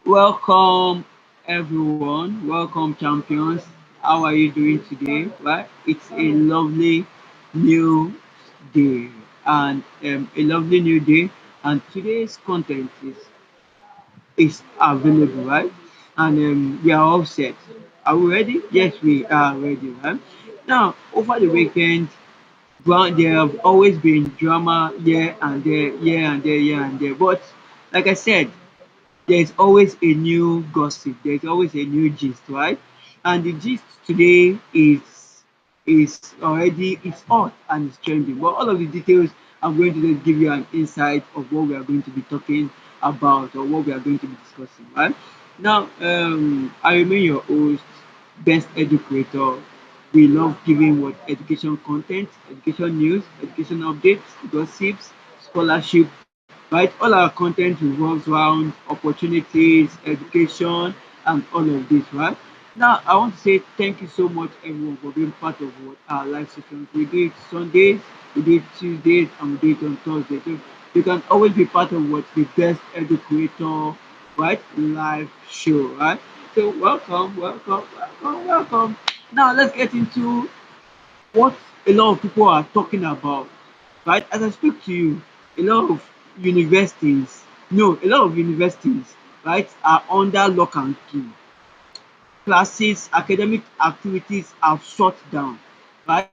Welcome, everyone. Welcome, champions. How are you doing today? Right? It's a lovely new day, and a lovely new day. And today's content is available, right? And we are all set. Are we ready? Yes, we are ready, right? Now, over the weekend, there have always been drama here and there, here and there, here and there. But like I said, there's always a new gossip, there's always a new gist, right? And the gist today is already it's hot and it's trending. But all of the details, I'm going to just give you an insight of what we are going to be talking about or what we are going to be discussing, right? Now, I remain your host, best educator. We love giving what education content, education news, education updates, gossips, scholarship, right? All our content revolves around opportunities, education, and all of this, right? Now, I want to say thank you so much, everyone, for being part of what our live sessions. We do it Sundays, we do it Tuesdays, and we do it on Thursdays. So you can always be part of what the best educator, right? Live show, right? So welcome, welcome, welcome, welcome. Now let's get into what a lot of people are talking about, right? As I speak to you, a lot of universities, no, a lot of universities, right, are under lock and key. Classes, academic activities have shut down, right?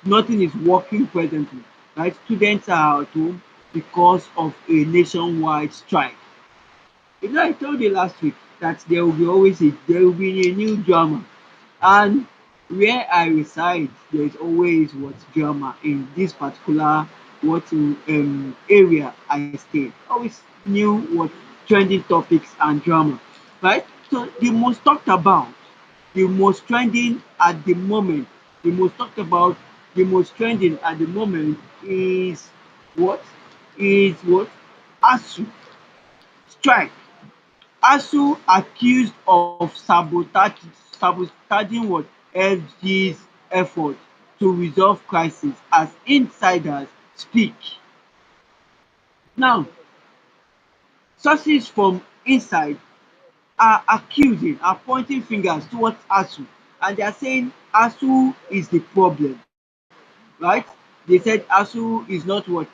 Nothing is working presently, right? Students are at home because of a nationwide strike. You know, I told you last week that there will be a new drama, and where I reside, there is always what drama in this particular area I stay. Always new what trending topics and drama, right? So the most talked about, the most trending at the moment, the most talked about, the most trending at the moment is what what ASU strike. ASUU accused of sabotaging what FG's effort to resolve crisis as insiders speak. Now, sources from inside are pointing fingers towards ASUU, and they are saying ASUU is the problem, right? They said ASUU is not what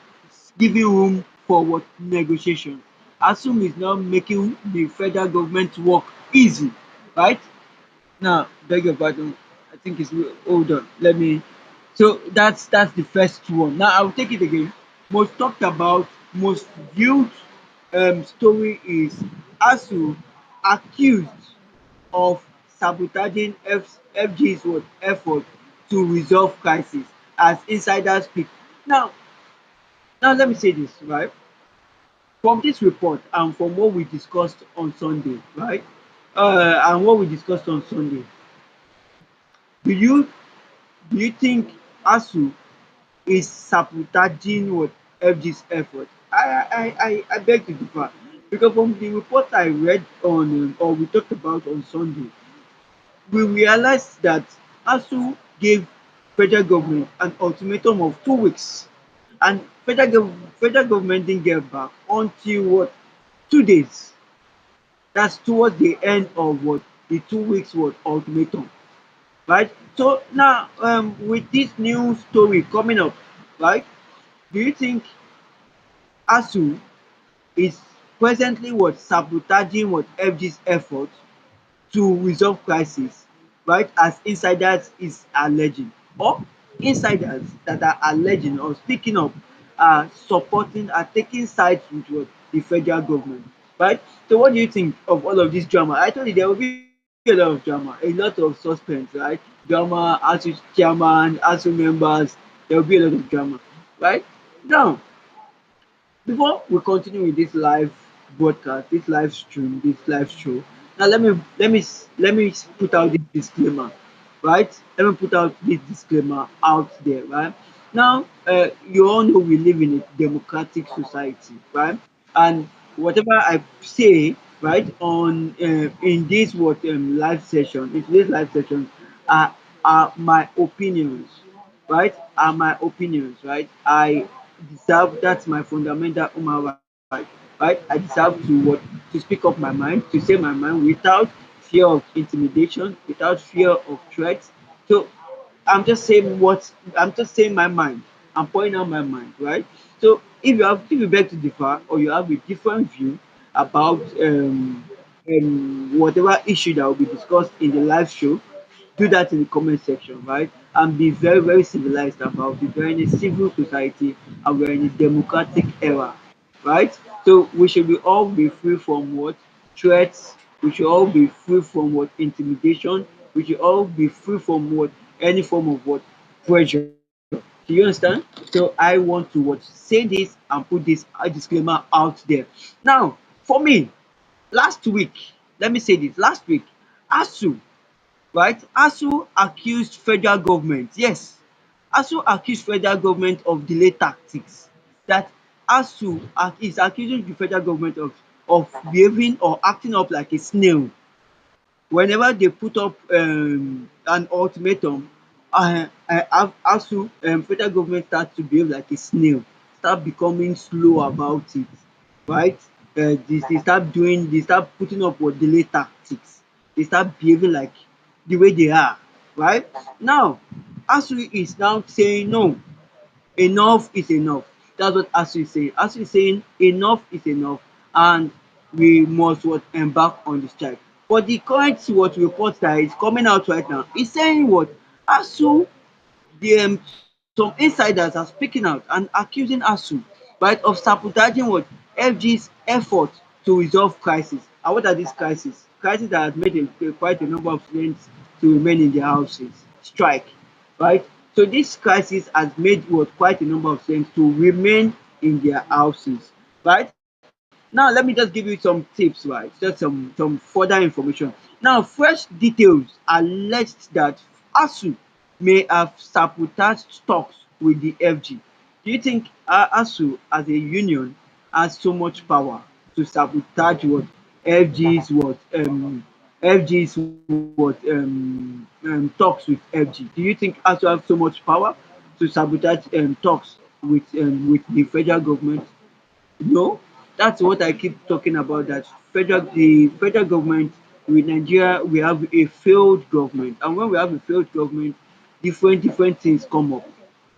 giving room for what negotiation. ASUU is not making the federal government work easy, right? Now, beg your pardon. I think it's hold on. Let me. So that's the first one. Now I'll take it again. Most talked about, most viewed story is ASU accused of sabotaging FG's what effort to resolve crisis as insiders speak. Now, now let me say this, right? From this report and from what we discussed on Sunday, right? And what we discussed on Sunday, do you do you think ASU is sabotaging what FG's effort? I beg to differ, because from the report I read on or we talked about on Sunday, we realized that ASU gave federal government an ultimatum of 2 weeks, and federal government didn't get back until what 2 days. That's towards the end of what the 2 weeks what ultimatum, right? So now with this new story coming up, right? Do you think ASU is presently what sabotaging what FG's effort to resolve crisis, right? As insiders is alleging, or insiders that are alleging or speaking up are supporting, are taking sides with what the federal government, right? So what do you think of all of this drama? I told you there will be a lot of drama, a lot of suspense, right? Drama, ASU chairman, ASU members, there will be a lot of drama, right? Now, before we continue with this live broadcast, this live stream, this live show, now let me put out this disclaimer, right? Let me put out this disclaimer out there, right? Now, you all know we live in a democratic society, right? And whatever I say, right, on in this what live session, in today's live session, are are my opinions, right? Are my opinions, right? I deserve, that's my fundamental human right, right? I deserve to what to speak up my mind, to say my mind without fear of intimidation, without fear of threats. So I'm just saying my mind. I'm pouring out my mind, right? So if you beg to differ or you have a different view about whatever issue that will be discussed in the live show, do that in the comment section, right? And be very, very civilized about it. We're in a civil society and we're in a democratic era, right? So we should be all be free from what threats, we should all be free from what intimidation, we should all be free from what any form of what pressure. Do you understand? So I want to what say this and put this disclaimer out there. Now, for me, last week, let me say this, last week, ASUU, right? ASUU accused federal government, yes, ASUU accused federal government of delay tactics. That ASUU is accusing the federal government of behaving or acting up like a snail whenever they put up an ultimatum. ASUU, federal government start to behave like a snail, start becoming slow about it, right? They start putting up what delay tactics, they start behaving like the way they are, right? Now ASUU is now saying no, enough is enough. That's what ASUU is saying. ASUU is saying enough is enough and we must what embark on the strike. But the current what report that is coming out right now is saying what ASUU, some insiders are speaking out and accusing ASUU, right, of sabotaging what FG's effort to resolve crisis. And what are these crises? Crisis that has made quite a number of students to remain in their houses, strike, right? So this crisis has made what quite a number of students to remain in their houses, right? Now let me just give you some tips, right? Just some further information. Now fresh details alleged that ASUU may have sabotaged talks with the FG. Do you think ASUU as a union has so much power to sabotage what FG's talks with FG? Do you think ASUU have so much power to sabotage talks with the federal government? No, that's what I keep talking about. That the federal government, with Nigeria, we have a failed government, and when we have a failed government, different things come up.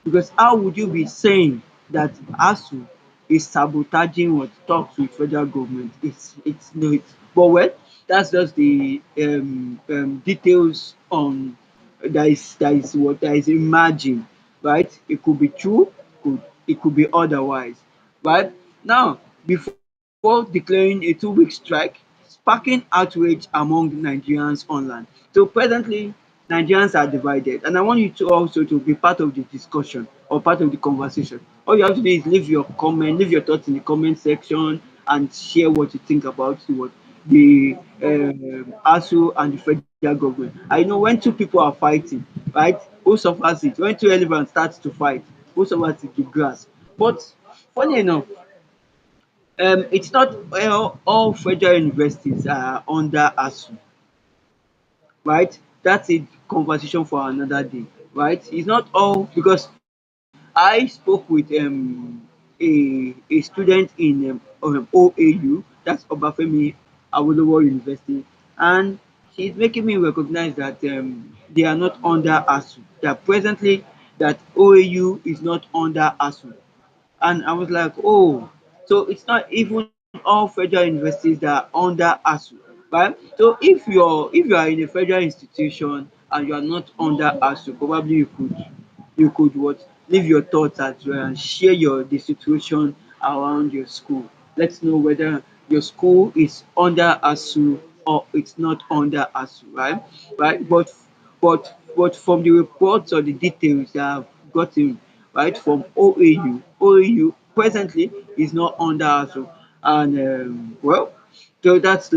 Because how would you be saying that ASUU is sabotaging what talks with federal government? It's no, it's but well, that's just the details on that is imagined, right? It could be true, it could be otherwise, right? Now, before declaring a 2-week strike, sparking outrage among Nigerians online. So presently, Nigerians are divided, and I want you to also to be part of the discussion or part of the conversation. All you have to do is leave your thoughts in the comment section and share what you think about what the ASUU and the federal government. I know when two people are fighting, right? Who suffers it? When two elephants start to fight, who suffers it? The grass. But funny enough, it's not all federal universities are under ASUU, right? That's a conversation for another day, right? It's not all because I spoke with a student in OAU, that's Obafemi Awolowo University, and she's making me recognize that they are not under ASUU. That presently that OAU is not under ASUU. And I was like, oh, so it's not even all federal universities that are under ASUU, right? So if you are in a federal institution and you are not under ASUU, probably you could what leave your thoughts as well and share the situation around your school. Let's know whether your school is under ASUU or it's not under ASUU, right? Right? But from the reports or the details that I've gotten, right, from OAU presently is not under ASUU, and well, so that's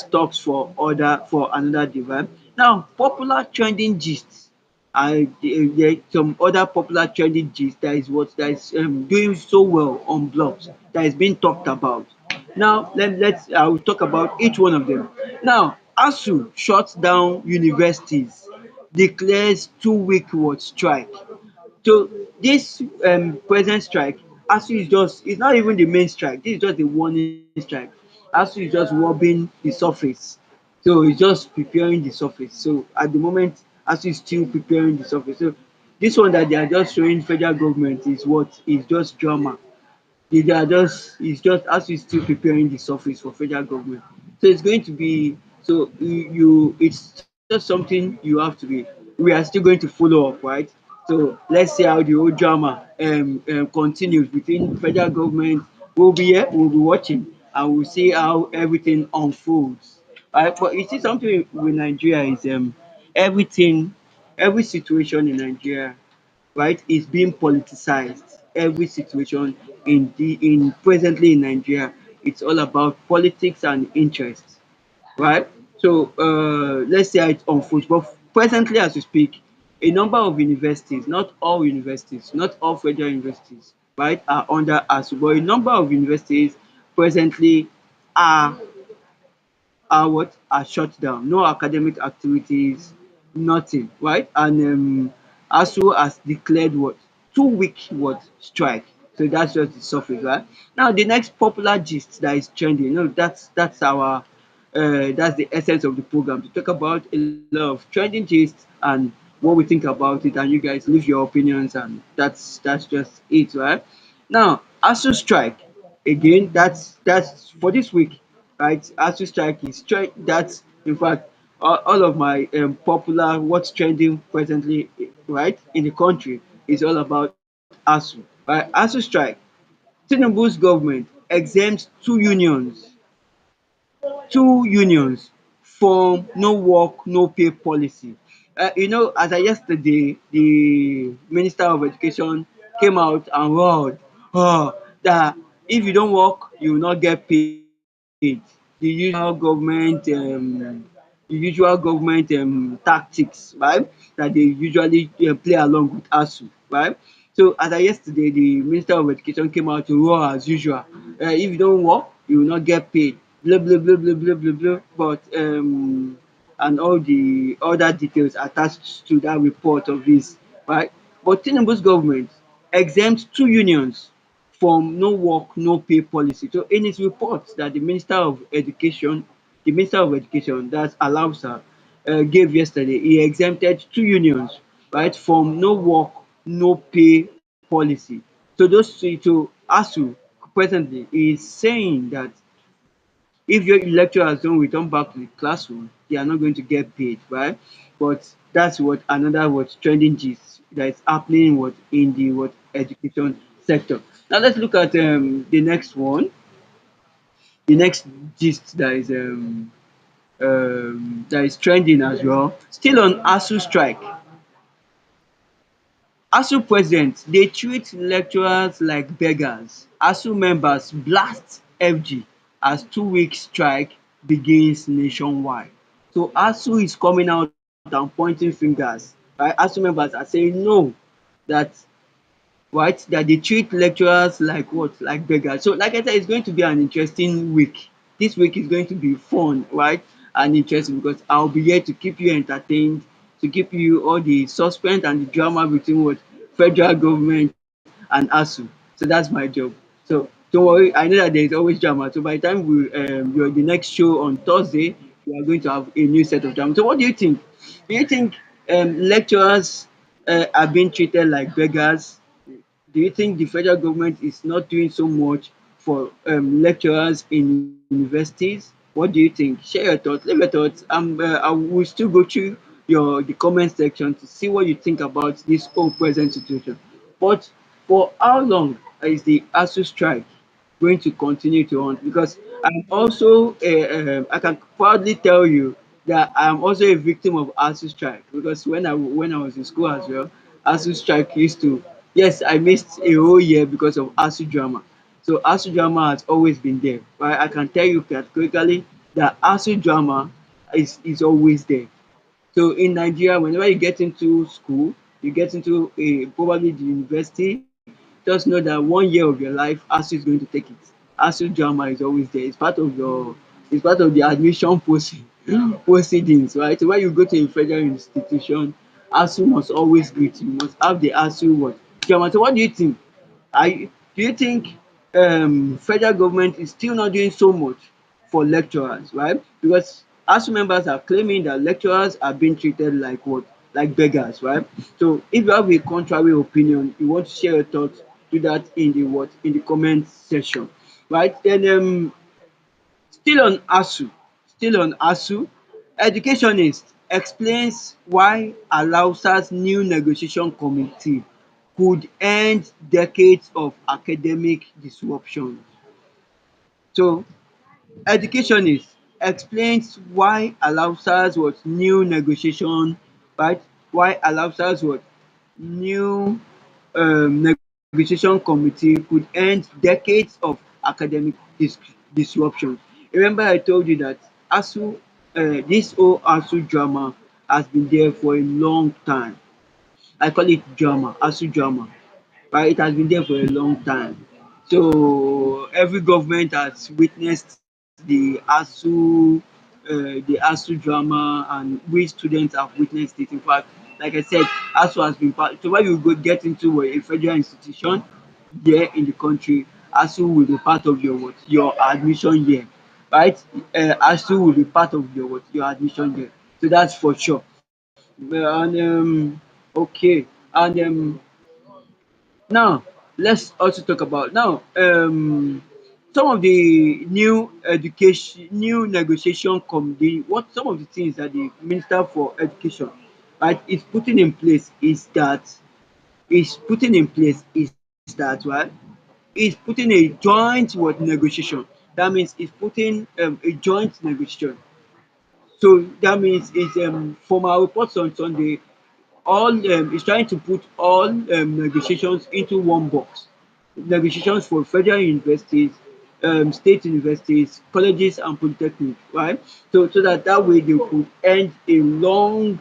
talks for another day, right? Now, popular trending gists. There some other popular trending gist that is doing so well on blogs that is being talked about. Now let's I will talk about each one of them. Now, ASUU shuts down universities, declares 2-week what strike. So this present strike, ASUU is not even the main strike. This is just the warning strike. ASUU is just rubbing the surface. So it's just preparing the surface. So at the moment, ASUU is still preparing the surface. So this one that they are just showing federal government is what is just drama. They are just it's just ASUU is still preparing the surface for federal government. So it's going to be so you it's just something you have to be. We are still going to follow up, right? So let's see how the whole drama continues between federal government. We'll be here, we'll be watching, and we'll see how everything unfolds. Right? But you see, something with Nigeria is everything, every situation in Nigeria, right, is being politicized. Every situation in presently in Nigeria, it's all about politics and interest, right? So let's say it unfolds. But presently, as we speak, a number of universities, not all federal universities, right, are under ASUU, but a number of universities presently are are shut down. No academic activities, nothing, right? And ASUU has declared what 2 week what strike. So that's just the surface, right? Now the next popular gist that is trending, that's our that's the essence of the program, to talk about a lot of trending gist and what we think about it, and you guys leave your opinions, and that's just it, right? Now ASUU strike again, that's for this week, right? ASUU strike is that's in fact all of my popular what's trending presently, right, in the country is all about ASUU, right? ASUU strike. Tinubu's government exempts two unions from no work, no pay policy. As of yesterday, the Minister of Education came out and roared that if you don't work, you will not get paid. The usual government tactics, right? That they usually play along with ASUU, right? So as of yesterday, the Minister of Education came out to roar as usual. If you don't work, you will not get paid. Blah blah blah blah blah blah blah. But and all the other details attached to that report of this, right? But Tinubu's government exempts two unions from no work, no pay policy. So in his report that the Minister of Education, that's Alausa, gave yesterday, he exempted two unions, right, from no work, no pay policy. So those two, to ASU presently is saying that if your lecturers don't return back to the classroom, they are not going to get paid, right? But that's what another what trending gist that is happening what in the what education sector. Now let's look at the next one. The next gist that is trending as well. Still on ASU strike. ASU president dey treat lecturers like beggars. ASU members blast FG as 2 week strike begins nationwide. So ASU is coming out and pointing fingers. Right? ASU members are saying no, that right, that they treat lecturers like what? Like beggars. So like I said, it's going to be an interesting week. This week is going to be fun, right? And interesting because I'll be here to keep you entertained, to keep you all the suspense and the drama between what federal government and ASU. So that's my job. So don't worry, I know that there is always drama. So by the time you're the next show on Thursday, we are going to have a new set of drama. So what do you think? Do you think lecturers are being treated like beggars? Do you think the federal government is not doing so much for lecturers in universities? What do you think? Share your thoughts, leave your thoughts. I will still go through the comment section to see what you think about this whole present situation. But for how long is the ASU strike going to continue to on? Because I'm also I can proudly tell you that I'm also a victim of ASU strike, because when I was in school as well, ASU strike used to, yes, I missed a whole year because of ASU drama. So ASU drama has always been there. Right? I can tell you categorically that ASU drama is always there. So in Nigeria, whenever you get into school, you get into probably the university, just know that 1 year of your life, ASU is going to take it. ASU drama is always there. It's part of the admission proceedings, right? So when you go to a federal institution, ASU must always greet you. You must have the ASU what drama. So what do you think? Do you think federal government is still not doing so much for lecturers, right? Because ASUU members are claiming that lecturers are being treated like what? Like beggars, right? So if you have a contrary opinion, you want to share your thoughts, do that in the what? In the comment section, right? Then still on ASUU, still on ASUU, educationist explains why Alausa's new negotiation committee could end decades of academic disruption. So educationist explains why Alausa's was new negotiation, right? Why Alausa's was new negotiation committee could end decades of academic disruption. Remember I told you that ASUU, this whole ASUU drama has been there for a long time. I call it drama, ASUU drama, right? It has been there for a long time. So every government has witnessed the ASUU drama, and we students have witnessed it. In fact, like I said, ASUU has been part. So when you go get into a federal institution there in the country, ASUU will be part of your what? Your admission year, right? ASUU will be part of your what? Your admission year. So that's for sure. And okay, and now let's also talk about now some of the new negotiation the what some of the things that the minister for education, right, is putting in place is that, right, is putting a joint what negotiation. That means it's putting a joint negotiation. So that means it's from our reports on Sunday, all is trying to put all negotiations into one box. Negotiations for federal universities, state universities, colleges and polytechnic, right? So that way they could end a long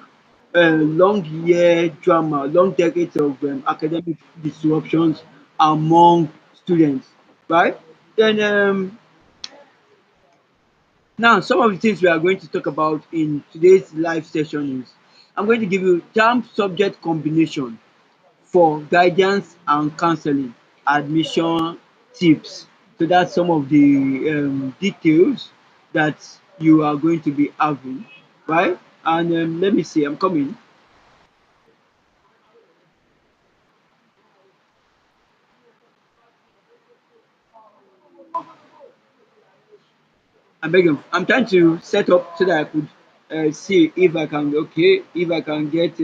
year drama, long decades of academic disruptions among students, right? Then now some of the things we are going to talk about in today's live session is I'm going to give you term subject combination for guidance and counseling admission tips. So that's some of the details that you are going to be having, right? And let me see, I'm coming. I beg you, I'm trying to set up so that I could see if I can, okay, if I can get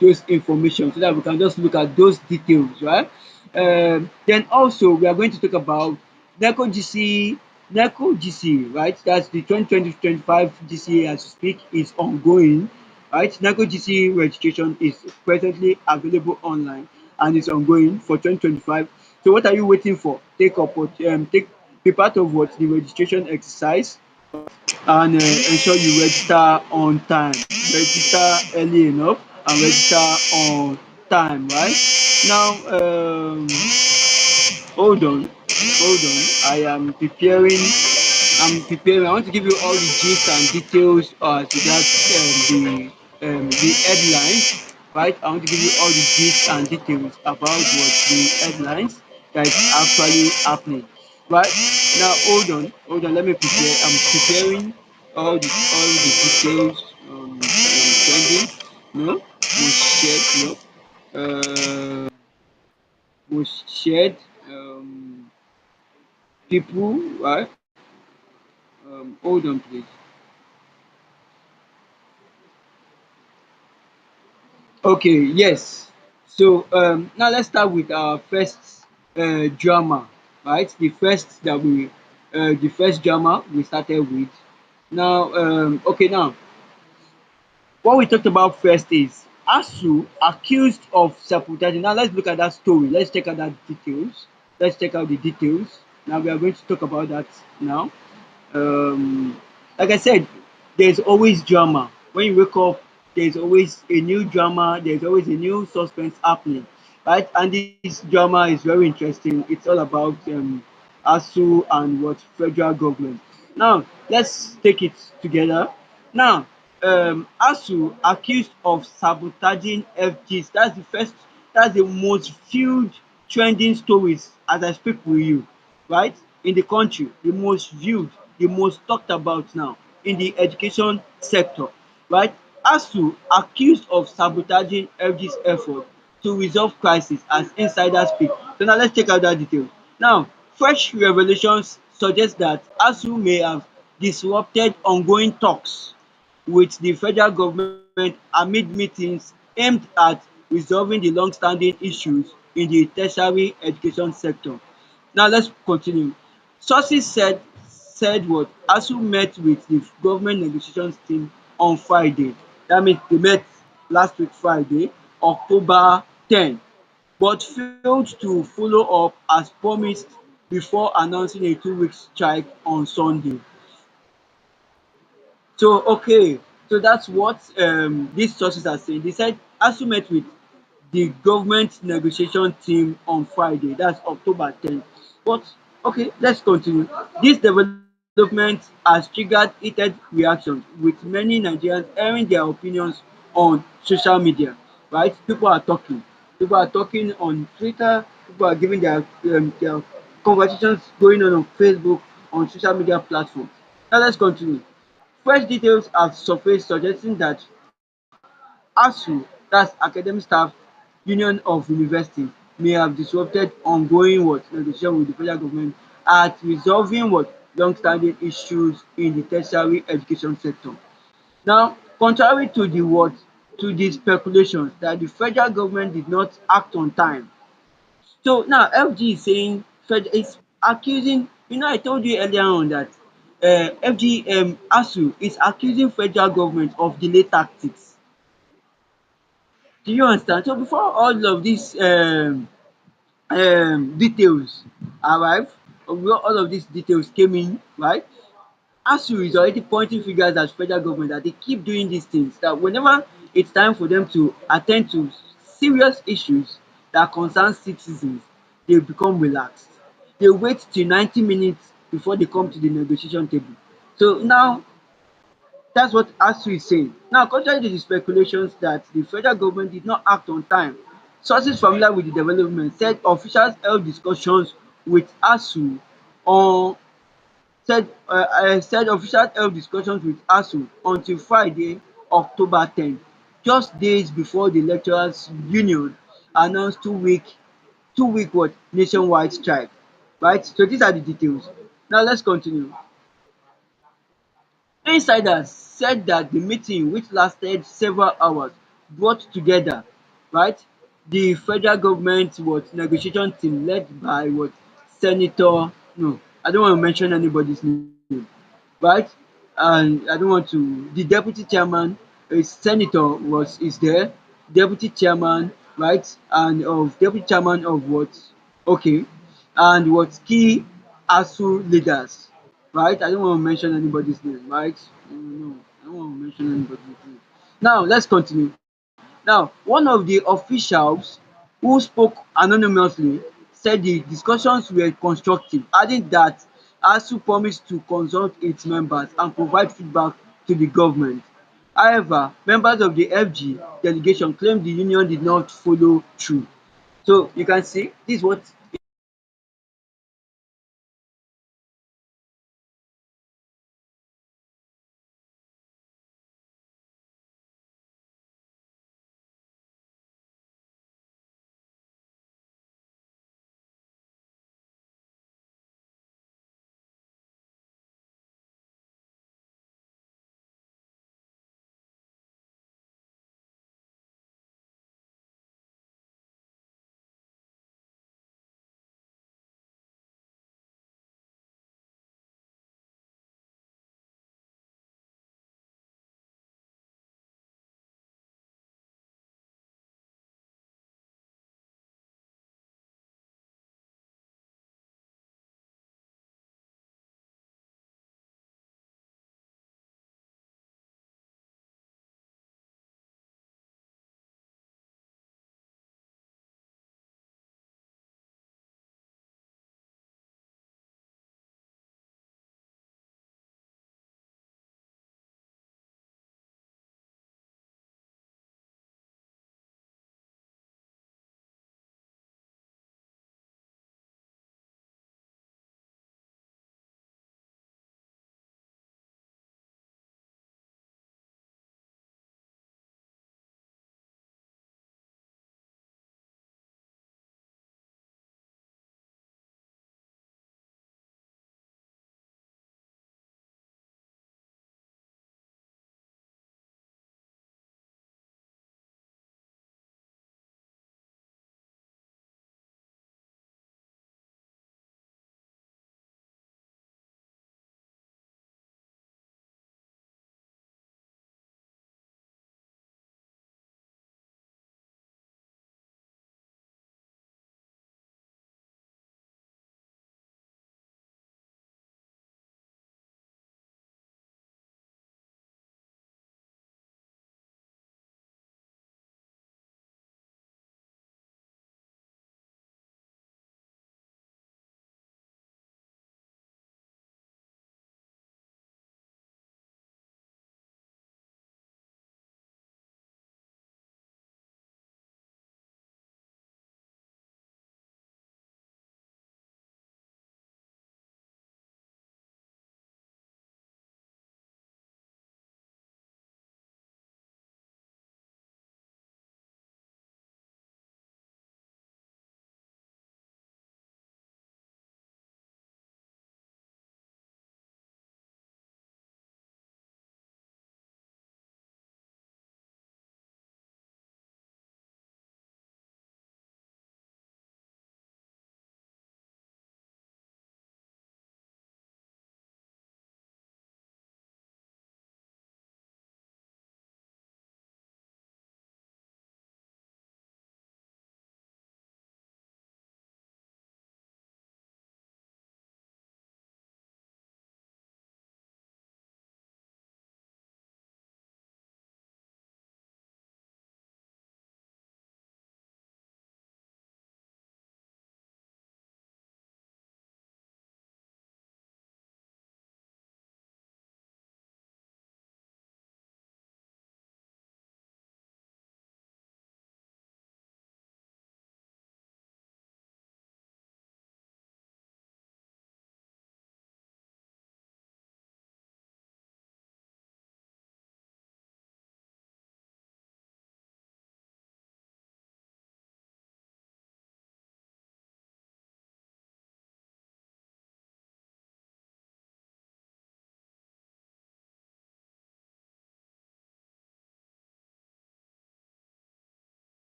those information so that we can just look at those details, right? Then also we are going to talk about NECO GC, NECO GC, right? That's the 2020-25 GCA as we speak is ongoing, right? NECO GC registration is presently available online and is ongoing for 2025. So what are you waiting for? Take be part of what the registration exercise and ensure you register on time, register early enough and register on time, right? Now hold on, I am preparing, I want to give you all the gist and details as regards the headlines, right? I want to give you all the gist and details about what the headlines that is actually happening, right? Now hold on, let me prepare. I'm preparing all the details trending. No, was shared. No, was shared. People, right? Hold on, please. Okay, yes. So now let's start with our first drama, right? The first drama we started with. Now, okay, now what we talked about first is ASU accused of sabotaging. Now let's look at that story. Let's check out that details. Let's check out the details. Now we are going to talk about that now. Like I said, there's always drama. When you wake up, there's always a new drama, there's always a new suspense happening, right? And this drama is very interesting. It's all about ASU and what federal government. Now, let's take it together. Now, ASU accused of sabotaging FGs. That's the most viewed trending stories as I speak with you, right? in the country, the most viewed, the most talked about now in the education sector, right? ASUU accused of sabotaging FG's effort to resolve crisis as insiders speak. So now let's check out that detail. Now, fresh revelations suggest that ASUU may have disrupted ongoing talks with the federal government amid meetings aimed at resolving the long-standing issues in the tertiary education sector. Now let's continue. Sources said what ASUU met with the government negotiations team on Friday. That means they met last week Friday, October 10, but failed to follow up as promised before announcing a 2 week strike on Sunday. So okay, so that's what these sources are saying. They said ASUU met with the government negotiation team on Friday, that's October 10th. But okay, let's continue. This development has triggered heated reactions with many Nigerians airing their opinions on social media, right? People are talking on Twitter, people are giving their conversations going on Facebook, on social media platforms. Now let's continue. Fresh details have surfaced suggesting that ASUU, that's Academic Staff Union of Universities, may have disrupted ongoing negotiation with the federal government at resolving long-standing issues in the tertiary education sector. Now, contrary to the speculations that the federal government did not act on time. So now FG is saying is accusing, I told you earlier on that FG ASUU is accusing federal government of delay tactics. Do you understand? So before all of these details arrive, or before all of these details came in, right? ASUU is already pointing fingers at federal government that they keep doing these things, that whenever it's time for them to attend to serious issues that concern citizens, they become relaxed. They wait till 90 minutes before they come to the negotiation table. So now that's what ASUU is saying. Now, contrary to the speculations that the federal government did not act on time, sources familiar with the development on said officials held discussions with ASUU until Friday, October 10th, just days before the lecturers union announced two week nationwide strike. Right? So these are the details. Now let's continue. Insiders said that the meeting, which lasted several hours, brought together, right, the federal government negotiation team led by Senator, no, I don't want to mention anybody's name, right? And I don't want to. The deputy chairman, a senator is there, deputy chairman, right, and of deputy chairman of okay, and key ASUU leaders, right? I don't want to mention anybody's name, right? No, I don't want to mention anybody's name. Now let's continue. Now, one of the officials who spoke anonymously said the discussions were constructive, adding that ASUU promised to consult its members and provide feedback to the government. However, members of the FG delegation claimed the union did not follow through. So you can see this is what